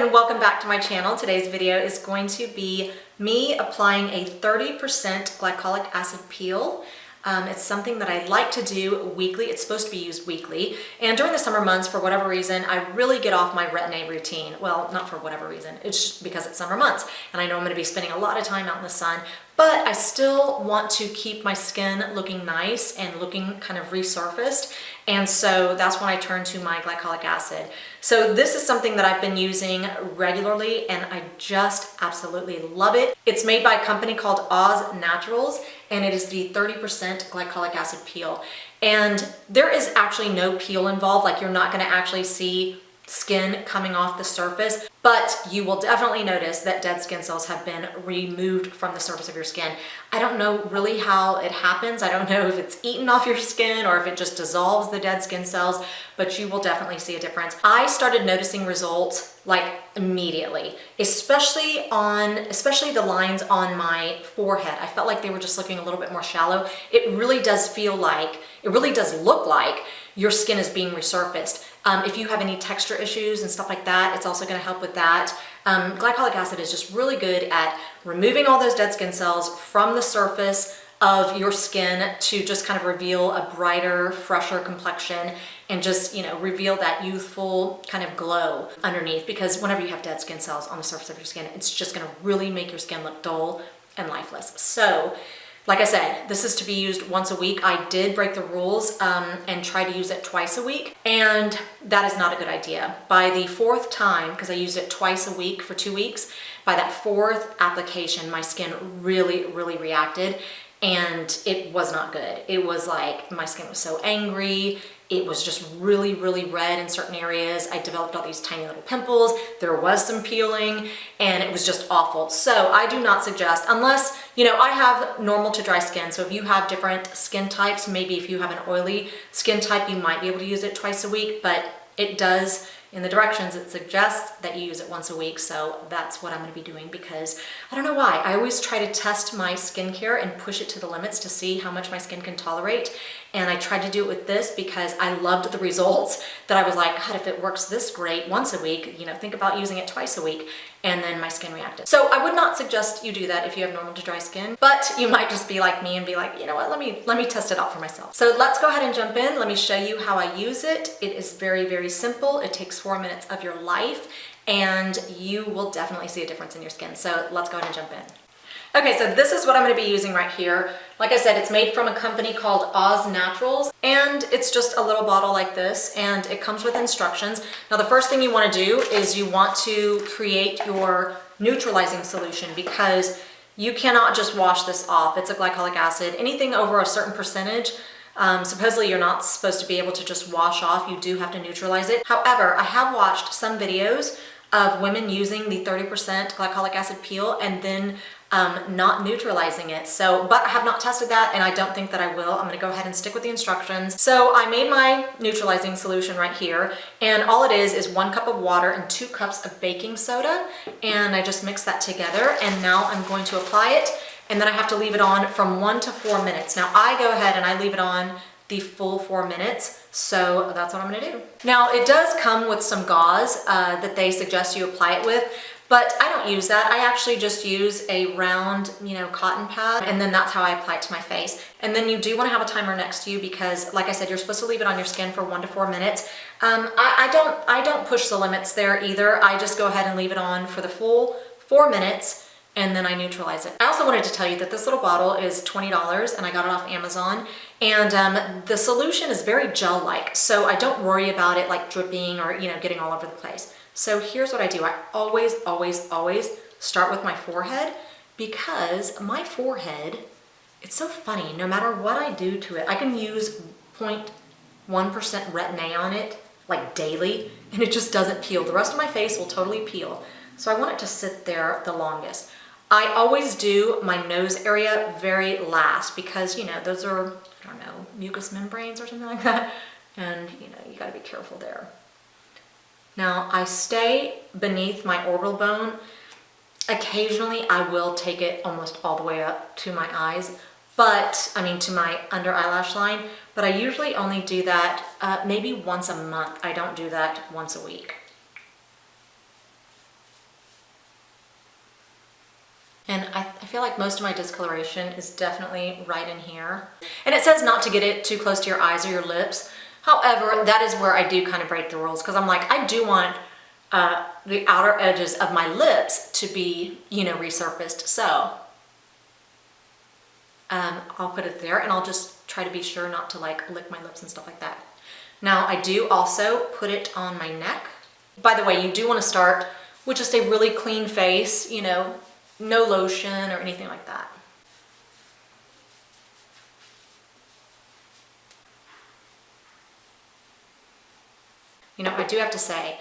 And welcome back to my channel. Today's video is going to be me applying a 30% glycolic acid peel. It's something that I like to do weekly. It's supposed to be used weekly. And during the summer months, for whatever reason, I really get off my retin-A routine. Well, not for whatever reason. It's just because it's summer months. And I know I'm going to be spending a lot of time out in the sun. But I still want to keep my skin looking nice and looking kind of resurfaced. And so that's when I turn to my glycolic acid. So this is something that I've been using regularly and I just absolutely love it. It's made by a company called Oz Naturals and it is the 30% glycolic acid peel. And there is actually no peel involved, like you're not going to actually see skin coming off the surface, but you will definitely notice that dead skin cells have been removed from the surface of your skin. I don't know really how it happens. I don't know if it's eaten off your skin or if it just dissolves the dead skin cells, but you will definitely see a difference. I started noticing results like immediately, especially the lines on my forehead. I felt like they were just looking a little bit more shallow. It really does look like your skin is being resurfaced. If you have any texture issues and stuff like that, it's also going to help with that. Glycolic acid is just really good at removing all those dead skin cells from the surface of your skin to just kind of reveal a brighter, fresher complexion and just, reveal that youthful kind of glow underneath, because whenever you have dead skin cells on the surface of your skin, it's just going to really make your skin look dull and lifeless. So, like I said, this is to be used once a week. I did break the rules and try to use it twice a week, and that is not a good idea. By the fourth time, because I used it twice a week for 2 weeks, by that fourth application, my skin really reacted, and it was not good. It was like my skin was so angry. It was just really red in certain areas. I developed all these tiny little pimples. There was some peeling and it was just awful. So I do not suggest, unless, I have normal to dry skin. So if you have different skin types, maybe if you have an oily skin type, you might be able to use it twice a week, but it does, in the directions, it suggests that you use it once a week. So that's what I'm going to be doing, because I don't know why. I always try to test my skincare and push it to the limits to see how much my skin can tolerate. And I tried to do it with this because I loved the results, that I was like, God, if it works this great once a week, think about using it twice a week. And then my skin reacted. So I would not suggest you do that if you have normal to dry skin, but you might just be like me and be like, you know what, let me test it out for myself. So let's go ahead and jump in. Let me show you how I use it. It is very simple. It takes 4 minutes of your life and you will definitely see a difference in your skin. So let's go ahead and jump in. Okay, so this is what I'm going to be using right here. Like I said, it's made from a company called Oz Naturals, and it's just a little bottle like this, and it comes with instructions. Now, the first thing you want to do is you want to create your neutralizing solution, because you cannot just wash this off. It's a glycolic acid. Anything over a certain percentage, supposedly you're not supposed to be able to just wash off. You do have to neutralize it. However, I have watched some videos of women using the 30% glycolic acid peel and then not neutralizing it. But I have not tested that and I don't think that I will. I'm going to go ahead and stick with the instructions. So I made my neutralizing solution right here, and all it is 1 cup of water and 2 cups of baking soda, and I just mix that together, and now I'm going to apply it, and then I have to leave it on from 1 to 4 minutes. Now I go ahead and I leave it on the full 4 minutes, so that's what I'm going to do. Now it does come with some gauze that they suggest you apply it with, but I don't use that. I actually just use a round, cotton pad, and then that's how I apply it to my face. And then you do want to have a timer next to you because, like I said, you're supposed to leave it on your skin for 1 to 4 minutes. I don't push the limits there either. I just go ahead and leave it on for the full 4 minutes, and then I neutralize it. I also wanted to tell you that this little bottle is $20 and I got it off Amazon, and the solution is very gel-like, so I don't worry about it like dripping or getting all over the place. So here's what I do. I always start with my forehead, because my forehead, it's so funny, no matter what I do to it, I can use 0.1% retin-A on it like daily and it just doesn't peel. The rest of my face will totally peel. So I want it to sit there the longest. I always do my nose area very last because, those are, I don't know, mucous membranes or something like that. And, you gotta be careful there. Now, I stay beneath my orbital bone. Occasionally, I will take it almost all the way up to my eyes, to my under eyelash line, but I usually only do that maybe once a month. I don't do that once a week. feel like most of my discoloration is definitely right in here. And it says not to get it too close to your eyes or your lips. However, that is where I do kind of break the rules, because I'm like, I do want the outer edges of my lips to be, you know, resurfaced. So I'll put it there, and I'll just try to be sure not to like lick my lips and stuff like that. Now I do also put it on my neck. By the way, you do want to start with just a really clean face, you know, no lotion or anything like that. You know, I do have to say,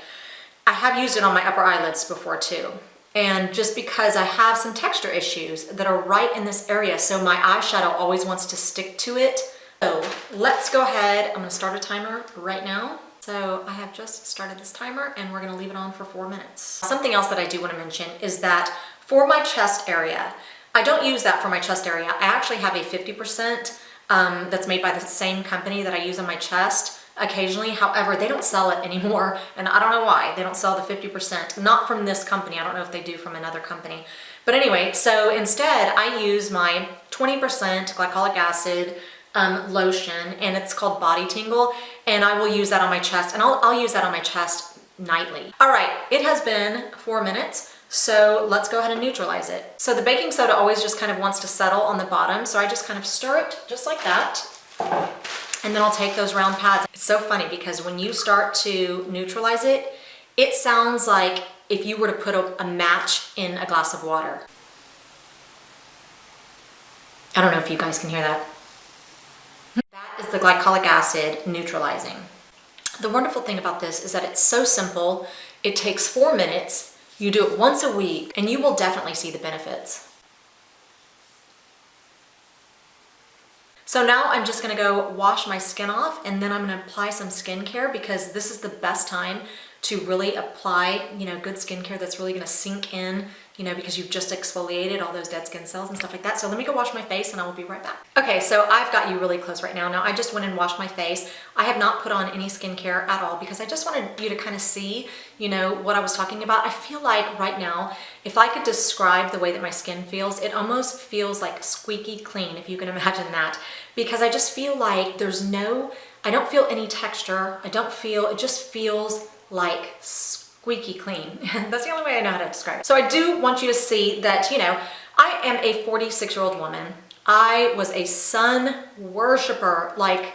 I have used it on my upper eyelids before too. And just because I have some texture issues that are right in this area, so my eyeshadow always wants to stick to it. So let's go ahead. I'm gonna start a timer right now. So I have just started this timer, and we're gonna leave it on for 4 minutes. Something else that I do wanna mention is that for my chest area, I don't use that for my chest area. I actually have a 50% that's made by the same company that I use on my chest occasionally. However, they don't sell it anymore, and I don't know why. They don't sell the 50%, not from this company. I don't know if they do from another company. But anyway, so instead I use my 20% glycolic acid lotion, and it's called Body Tingle, and I will use that on my chest, and I'll use that on my chest nightly. All right, it has been 4 minutes, so let's go ahead and neutralize it. So the baking soda always just kind of wants to settle on the bottom, so I just kind of stir it just like that. And then I'll take those round pads. It's so funny because when you start to neutralize it, it sounds like if you were to put a match in a glass of water. I don't know if you guys can hear that. That is the glycolic acid neutralizing. The wonderful thing about this is that it's so simple. It takes 4 minutes. You do it once a week, and you will definitely see the benefits. So now I'm just gonna go wash my skin off, and then I'm gonna apply some skincare, because this is the best time to really apply, you know, good skincare that's really gonna sink in, you know, because you've just exfoliated all those dead skin cells and stuff like that. So let me go wash my face, and I will be right back. Okay, so I've got you really close right now. Now I just went and washed my face. I have not put on any skincare at all, because I just wanted you to kind of see, you know, what I was talking about. I feel like right now, if I could describe the way that my skin feels, it almost feels like squeaky clean, if you can imagine that, because I just feel like I don't feel any texture. It just feels like squeaky clean. That's the only way I know how to describe it. So I do want you to see that, you know, I am a 46-year-old woman. I was a sun worshiper, like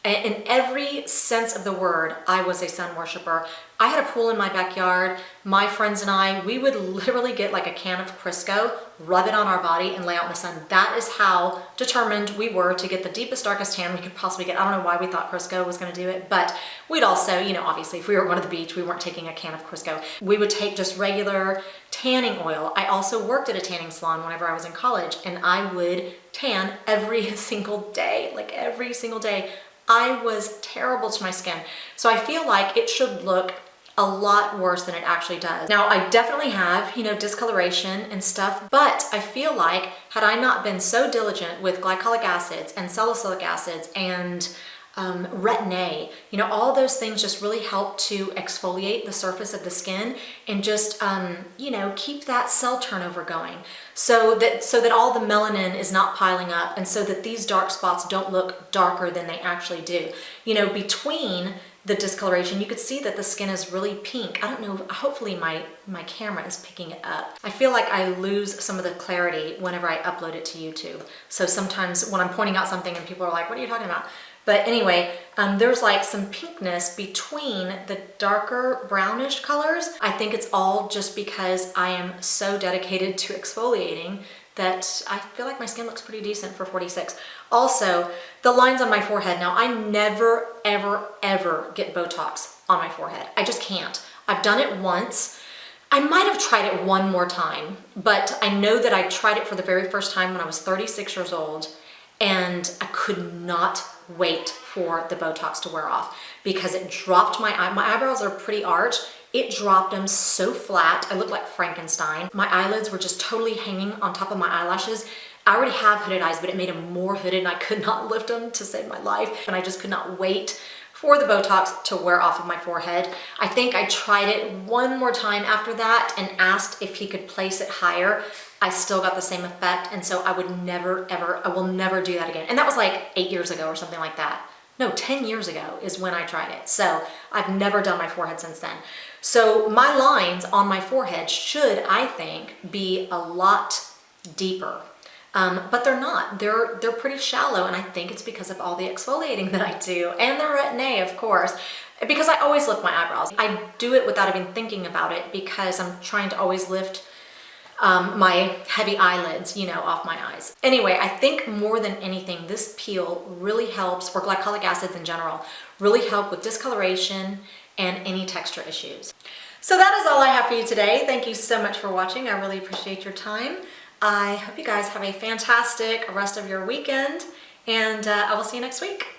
in every sense of the word. I was a sun worshiper. I had a pool in my backyard. My friends and I, we would literally get like a can of Crisco, rub it on our body, and lay out in the sun. That is how determined we were to get the deepest, darkest tan we could possibly get. I don't know why we thought Crisco was going to do it, but we'd also, you know, obviously if we were going to the beach, we weren't taking a can of Crisco. We would take just regular tanning oil. I also worked at a tanning salon whenever I was in college, and I would tan every single day, like every single day. I was terrible to my skin. So I feel like it should look a lot worse than it actually does. Now, I definitely have, you know, discoloration and stuff, but I feel like had I not been so diligent with glycolic acids and salicylic acids and retin-A, you know, all those things just really help to exfoliate the surface of the skin and just, you know, keep that cell turnover going so that all the melanin is not piling up, and so that these dark spots don't look darker than they actually do. You know, between the discoloration, you could see that the skin is really pink. I don't know, hopefully my camera is picking it up. I feel like I lose some of the clarity whenever I upload it to YouTube. So sometimes when I'm pointing out something and people are like, what are you talking about? But anyway, there's like some pinkness between the darker brownish colors. I think it's all just because I am so dedicated to exfoliating that I feel like my skin looks pretty decent for 46. Also, the lines on my forehead. Now, I never, ever, ever get Botox on my forehead. I just can't. I've done it once. I might have tried it one more time, but I know that I tried it for the very first time when I was 36 years old, and I could not wait for the Botox to wear off because it dropped my eyebrows are pretty arched. It dropped them so flat. I looked like Frankenstein. My eyelids were just totally hanging on top of my eyelashes. I already have hooded eyes, but it made them more hooded, and I could not lift them to save my life. And I just could not wait for the Botox to wear off of my forehead. I think I tried it one more time after that and asked if he could place it higher. I still got the same effect, and so I would never, ever, I will never do that again. And that was like 8 years ago or something like that. No, 10 years ago is when I tried it. So I've never done my forehead since then. So my lines on my forehead should, I think, be a lot deeper. But they're not. They're pretty shallow, and I think it's because of all the exfoliating that I do, and the retin-A, of course, because I always lift my eyebrows. I do it without even thinking about it because I'm trying to always lift my heavy eyelids, you know, off my eyes. Anyway, I think more than anything, this peel really helps, or glycolic acids in general, really help with discoloration and any texture issues. So that is all I have for you today. Thank you so much for watching. I really appreciate your time. I hope you guys have a fantastic rest of your weekend, and I will see you next week.